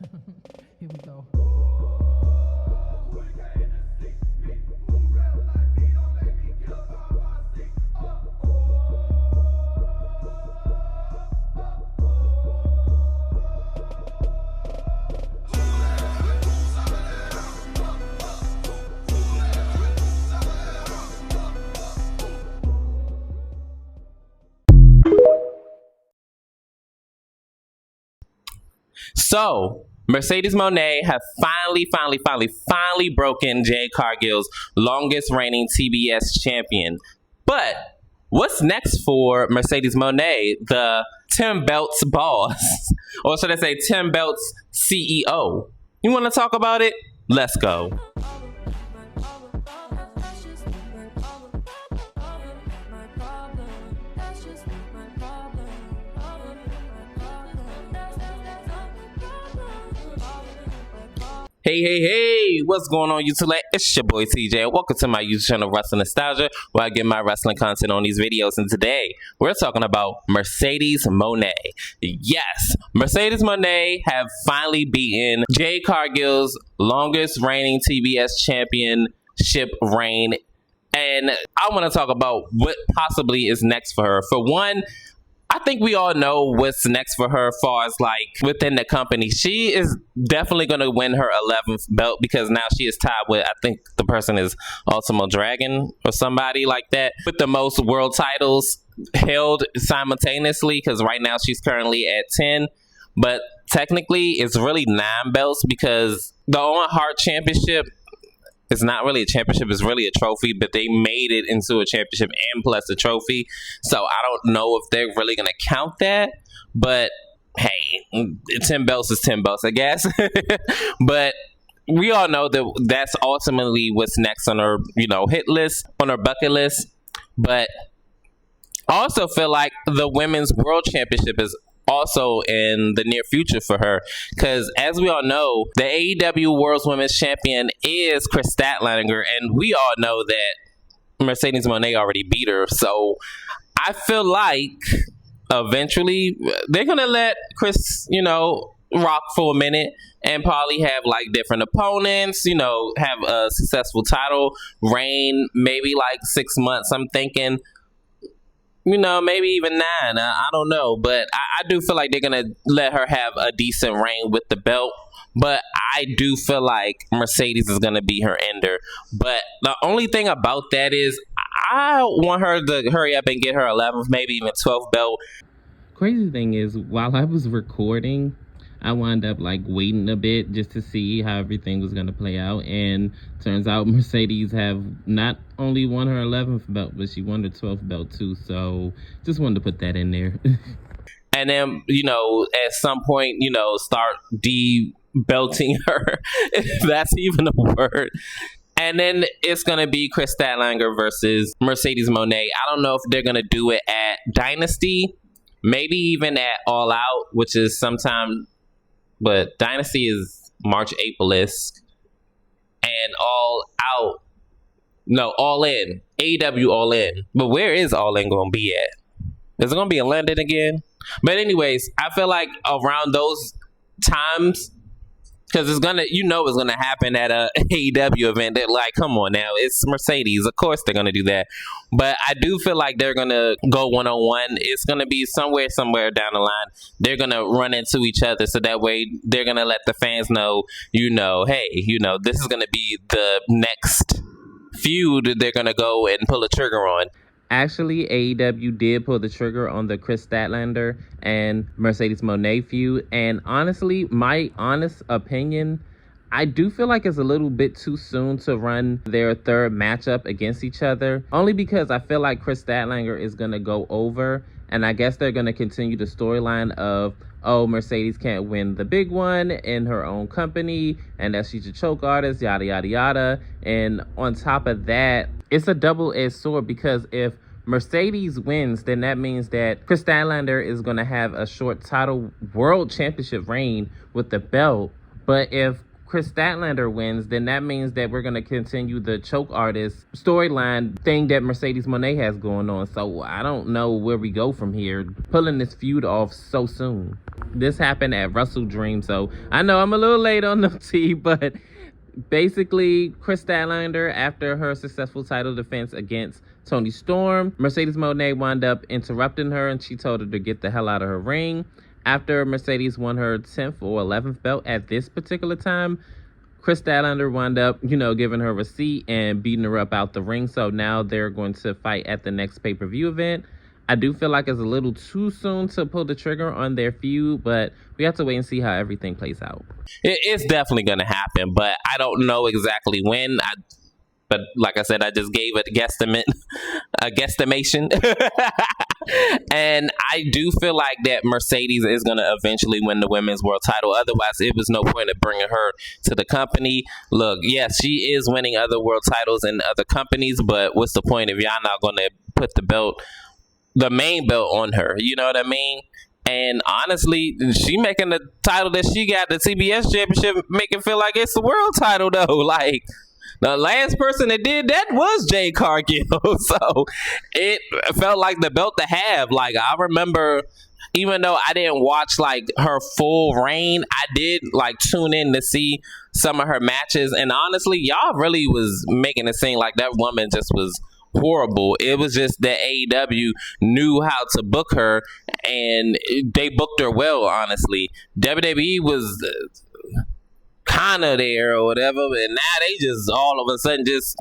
Here we go. So, Mercedes Mone have finally broken Jade Cargill's longest reigning TBS champion. But what's next for Mercedes Mone, the 10 belts boss? Or should I say 10 belts CEO? You want to talk about it? Let's go. Hey, what's going on YouTube? It's your boy TJ. Welcome to my YouTube channel, Wrestling Nostalgia, where I get my wrestling content on these videos. And today, we're talking about Mercedes Mone. Yes, Mercedes Mone have finally beaten Jade Cargill's longest reigning TBS championship reign. And I want to talk about what possibly is next for her. For one, I think we all know what's next for her as far as like within the company. She is definitely going to win her 11th belt because now she is tied with, I think the person is Ultimo Dragon or somebody like that, with the most world titles held simultaneously, because right now she's currently at 10. But technically it's really 9 belts because the Owen Hart Championship, it's not really a championship, it's really a trophy, but they made it into a championship and plus a trophy. So I don't know if they're really going to count that. But hey, 10 belts is 10 belts, I guess. But we all know that that's ultimately what's next on her, hit list, on her bucket list. But I also feel like the Women's World Championship is also in the near future for her, because as we all know, the AEW World's Women's Champion is Kris Statlander, and we all know that Mercedes Mone already beat her. So I feel like eventually they're gonna let Kris, rock for a minute and probably have like different opponents, have a successful title reign, maybe like 6 months, I'm thinking. Maybe even 9. I don't know. But I do feel like they're going to let her have a decent reign with the belt. But I do feel like Mercedes is going to be her ender. But the only thing about that is I want her to hurry up and get her 11th, maybe even 12th belt. Crazy thing is, while I was recording, I wound up like waiting a bit just to see how everything was going to play out. And turns out Mercedes have not only won her 11th belt, but she won her 12th belt too. So just wanted to put that in there. And then, at some point, start de-belting her, if that's even a word. And then it's going to be Kris Statlander versus Mercedes Mone. I don't know if they're going to do it at Dynasty, maybe even at All Out, which is sometime. But Dynasty is March, April-esque. And All In. AEW All In. But where is All In going to be at? Is it going to be in London again? But anyways, I feel like around those times, because it's going to, it's going to happen at a AEW event. They're like, come on now, it's Mercedes. Of course they're going to do that. But I do feel like they're going to go one-on-one. It's going to be somewhere down the line. They're going to run into each other. So that way they're going to let the fans know, hey, this is going to be the next feud they're going to go and pull a trigger on. Actually, AEW did pull the trigger on the Kris Statlander and Mercedes Mone feud. And honestly, my honest opinion, I do feel like it's a little bit too soon to run their third matchup against each other. Only because I feel like Kris Statlander is going to go over. And I guess they're going to continue the storyline of, oh, Mercedes can't win the big one in her own company, and that she's a choke artist, yada, yada, yada. And on top of that, it's a double-edged sword, because if Mercedes wins, then that means that Kris Statlander is going to have a short title world championship reign with the belt. But if Kris Statlander wins, then that means that we're going to continue the choke artist storyline thing that Mercedes Mone has going on. So I don't know where we go from here, pulling this feud off so soon. This happened at Wrestle Dream, so I know I'm a little late on the tea, but basically, Kris Statlander, after her successful title defense against Toni Storm, Mercedes Mone wound up interrupting her, and she told her to get the hell out of her ring. After Mercedes won her 10th or 11th belt at this particular time, Kris Statlander wound up, giving her a receipt and beating her up out the ring. So now they're going to fight at the next pay-per-view event. I do feel like it's a little too soon to pull the trigger on their feud, but we have to wait and see how everything plays out. It's definitely going to happen, but I don't know exactly when. But like I said, I just gave it a guesstimation. And I do feel like that Mercedes is going to eventually win the women's world title. Otherwise, it was no point of bringing her to the company. Look, yes, she is winning other world titles in other companies, but what's the point if y'all not going to put the main belt on her? You know what I mean? And honestly, she making the title that she got, the TBS championship, make it feel like it's the world title though. Like, the last person that did that was Jade Cargill. So it felt like the belt to have. Like, I remember, even though I didn't watch like her full reign, I did like tune in to see some of her matches. And honestly, y'all really was making it seem like that woman just was horrible. It was just that AEW knew how to book her, and they booked her well, honestly. WWE was kind of there or whatever, and now they just all of a sudden just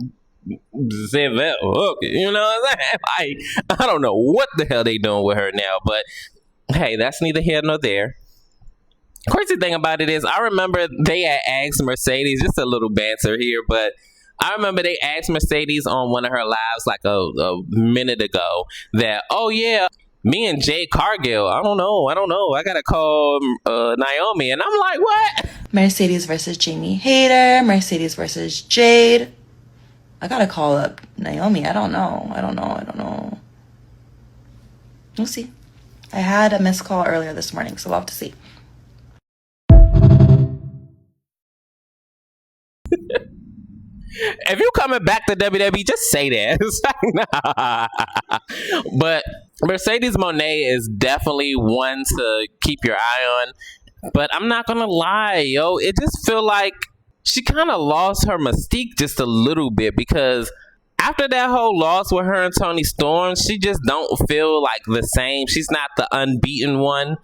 said, look, you know what I'm saying? Like, I don't know what the hell they doing with her now, but hey, that's neither here nor there. Crazy thing about it is, I remember they had asked Mercedes, just a little banter here, but I remember they asked Mercedes on one of her lives like a minute ago that, oh yeah, me and Jade Cargill, I don't know, I gotta call Naomi. And I'm like, what? Mercedes versus Jamie Hayter, Mercedes versus Jade. I gotta call up Naomi. I don't know. We'll see. I had a missed call earlier this morning, so we'll have to see. If you coming back to WWE, just say that. It's like, nah. But Mercedes Mone is definitely one to keep your eye on. But I'm not gonna lie, yo, it just feel like she kind of lost her mystique just a little bit, because after that whole loss with her and Toni Storm, she just don't feel like the same. She's not the unbeaten one.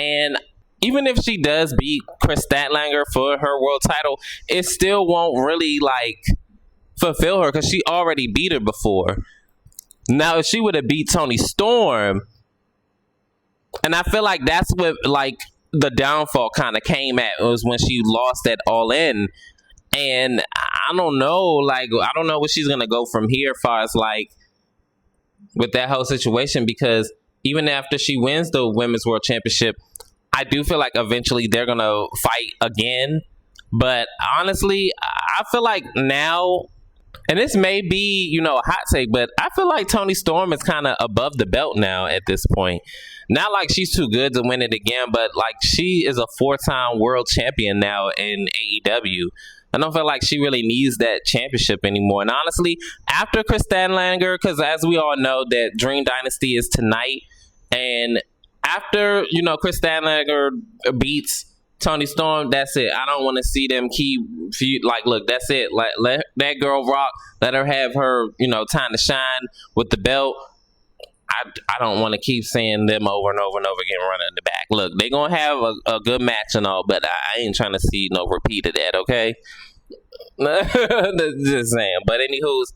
And even if she does beat Kris Statlander for her world title, it still won't really like fulfill her, because she already beat her before. Now, if she would have beat Toni Storm, and I feel like that's what like the downfall kind of came at, was when she lost at All In. And I don't know what she's gonna go from here as far as like with that whole situation, because even after she wins the Women's World Championship, I do feel like eventually they're gonna fight again. But honestly, I feel like now, and this may be, a hot take, but I feel like Toni Storm is kind of above the belt now at this point. Not like she's too good to win it again, but like she is a 4-time world champion now in AEW. I don't feel like she really needs that championship anymore. And honestly, after Kris Statlander, because as we all know, that Dream Dynasty is tonight, and after, Kris Statlander beats Toni Storm, that's it. I don't want to see them keep like, look, that's it. Like, let that girl rock. Let her have her, time to shine with the belt. I don't want to keep seeing them over and over and over again running in the back. Look, they're going to have a good match and all, but I ain't trying to see no repeat of that, okay? Just saying. But anywho's,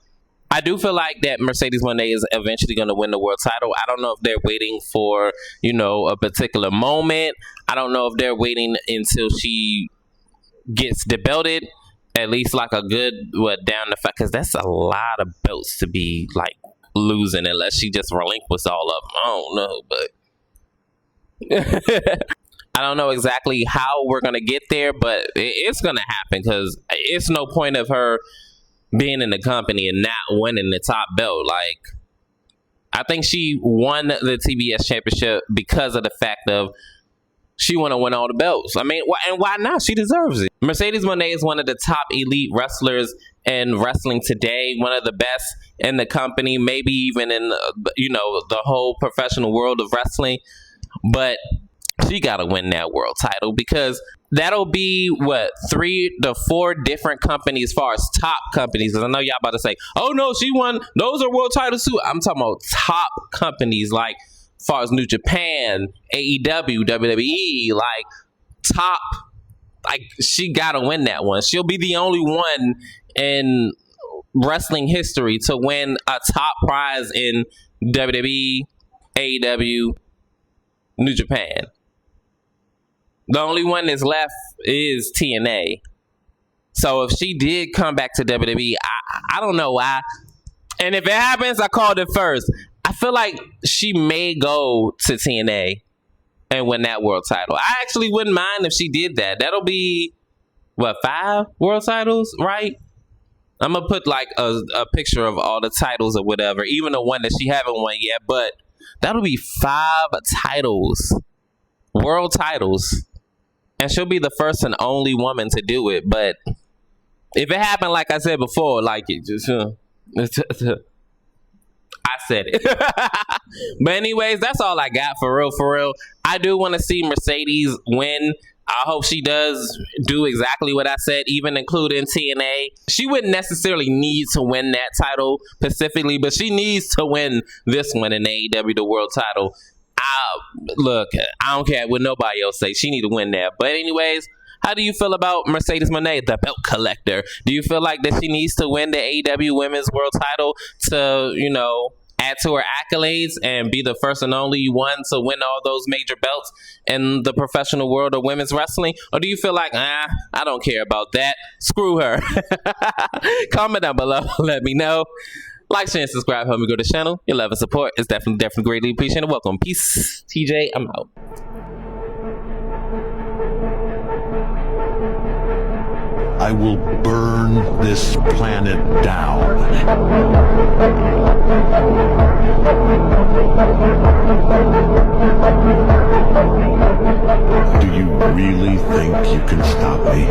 I do feel like that Mercedes Mone is eventually going to win the world title. I don't know if they're waiting for, a particular moment. I don't know if they're waiting until she gets debelted. At least like a good, down the fact, because that's a lot of belts to be like losing unless she just relinquishes all of them. I don't know, but I don't know exactly how we're going to get there, but it's going to happen, because it's no point of her being in the company and not winning the top belt. Like, I think she won the TBS championship because of the fact of she want to win all the belts. I mean, and why not? She deserves it. Mercedes Mone is one of the top elite wrestlers in wrestling today, one of the best in the company, maybe even in the whole professional world of wrestling. But she got to win that world title, because that'll be what, 3 to 4 different companies as far as top companies. Because I know y'all about to say, oh no, she won, those are world titles too. I'm talking about top companies, like as far as New Japan, AEW, WWE, like top. Like, she gotta win that one. She'll be the only one in wrestling history to win a top prize in WWE, AEW, New Japan. The only one that's left is TNA. So if she did come back to WWE, I don't know why. And if it happens, I called it first. I feel like she may go to TNA and win that world title. I actually wouldn't mind if she did that. That'll be, what, 5 world titles, right? I'm going to put like a picture of all the titles or whatever, even the one that she haven't won yet. But that'll be 5 titles, world titles. And she'll be the first and only woman to do it. But if it happened, like I said before, like it just, I said it. But anyways, that's all I got for real, for real. I do want to see Mercedes win. I hope she does do exactly what I said, even including TNA. She wouldn't necessarily need to win that title specifically, but she needs to win this one in AEW, the world title. Look, I don't care what nobody else say. She need to win that. But anyways, how do you feel about Mercedes Mone, the belt collector? Do you feel like that she needs to win the AEW Women's World Title to, add to her accolades and be the first and only one to win all those major belts in the professional world of women's wrestling? Or do you feel like, I don't care about that, screw her? Comment down below. Let me know. Like, share, and subscribe. Help me grow the channel. Your love and support is definitely greatly appreciated. Welcome. Peace. TJ, I'm out. I will burn this planet down. Do you really think you can stop me?